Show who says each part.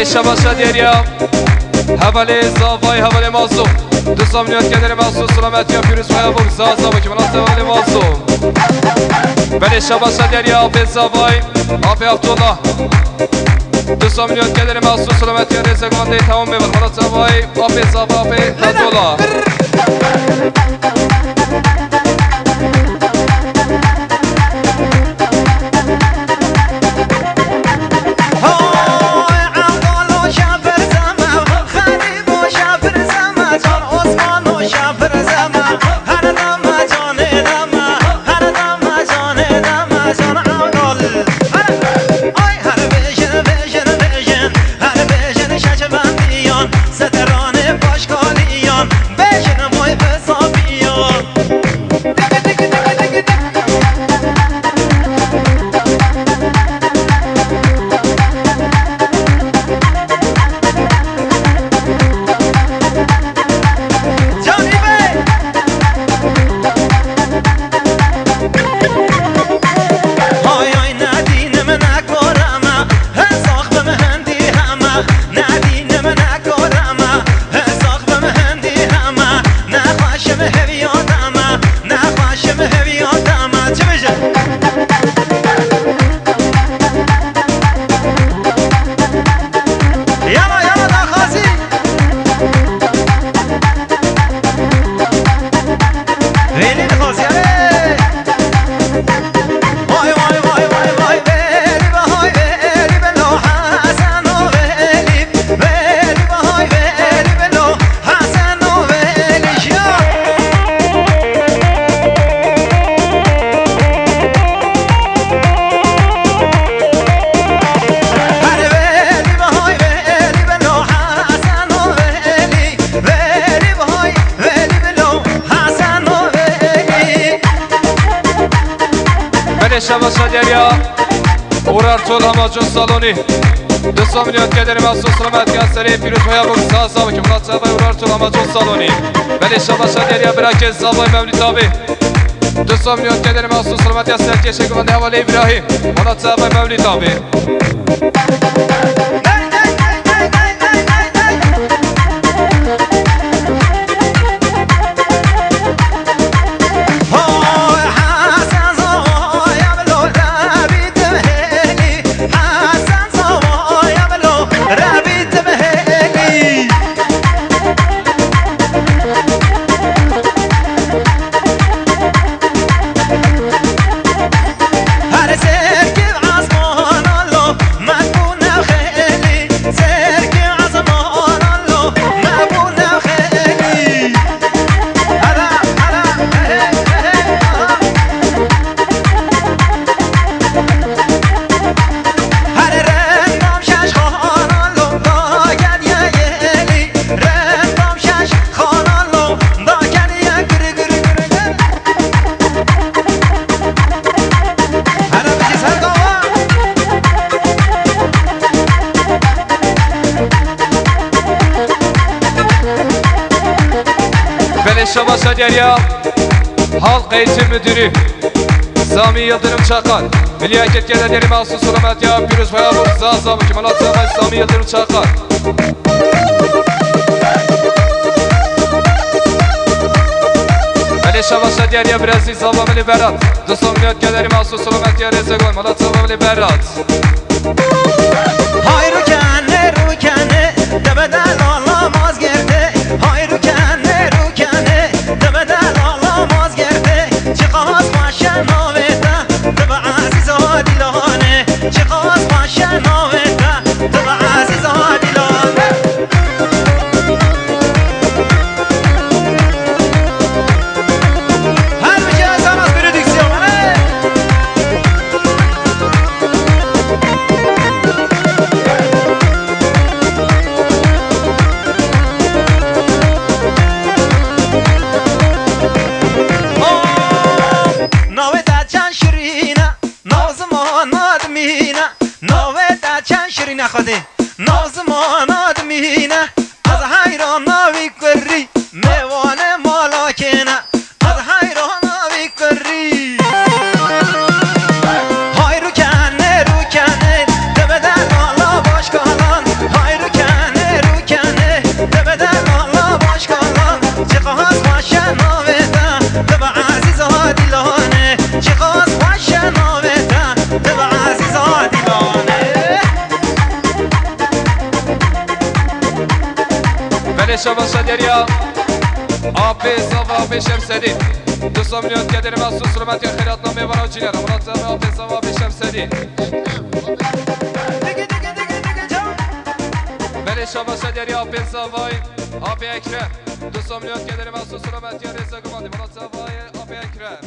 Speaker 1: ولی شباشا دیریا حوالی زاوای حوالی مازوم دوستان نیاد کدر مازوم سلامتی پیروز و حبوب زازا با که مناسب حوالی مازوم ولی شباشا دیریا آفی زاوای آفی عبدالله دوستان نیاد کدر مازوم سلامتی رزگانده تمام میبرد مناسب حوالی آفی زاوای آفی عبدالله شباشا دیریا اورار طول همه جون سالونی دوستان میاد که داریم از سلامتی از سری پیروز های بوم سازا و که مناسبه اورار طول همه جون سالونی ولی شباشا دیریا براکه زابای مملی تابی دوستان میاد که داریم از سلامتی از سری شکوانده حوالی ابراهیم مناسبه مملی تابی شباشا دیریا حلقه ایتیم müdürü Sami Yıldırım Çakar Milli Hareketler'de deri mahsus selamet ya Pürüz Fayabuk Zaza Mükemmelat Sami Sami Yıldırım Çakar Veli şabاشa دیریا Brezil Sabah Mili Berat Dostum Milli Hareketleri mahsus selamet ya Rezegoy Malat Sabah Mili Berat
Speaker 2: Hay rükene rükene Demeden olamaz geride Hay rükene rükene Demeden olamaz geride Çıkaz başa noveta Tıbı aziz o dilane Çıkaz başa noveta Tıbı aziz o dilane Her bir şey sanat bir diksiyon نخوده نازمان آدمینه از حیران ناوی کری میوان مالاکنه از حیران ناوی کری های رو کنه دبدن مالا باش کالان های
Speaker 1: شباشا دریا آبی صافا آبی شمسدی دوستان میاد که داریم از سلامتی خیرات نامه برای جیگر مراد آبی صافا آبی شمسدی بله شباشا دریا آبی صافای آبی اکرم دوستان میاد که داریم از سلامتی رزق ماندی مراد آبی اکرم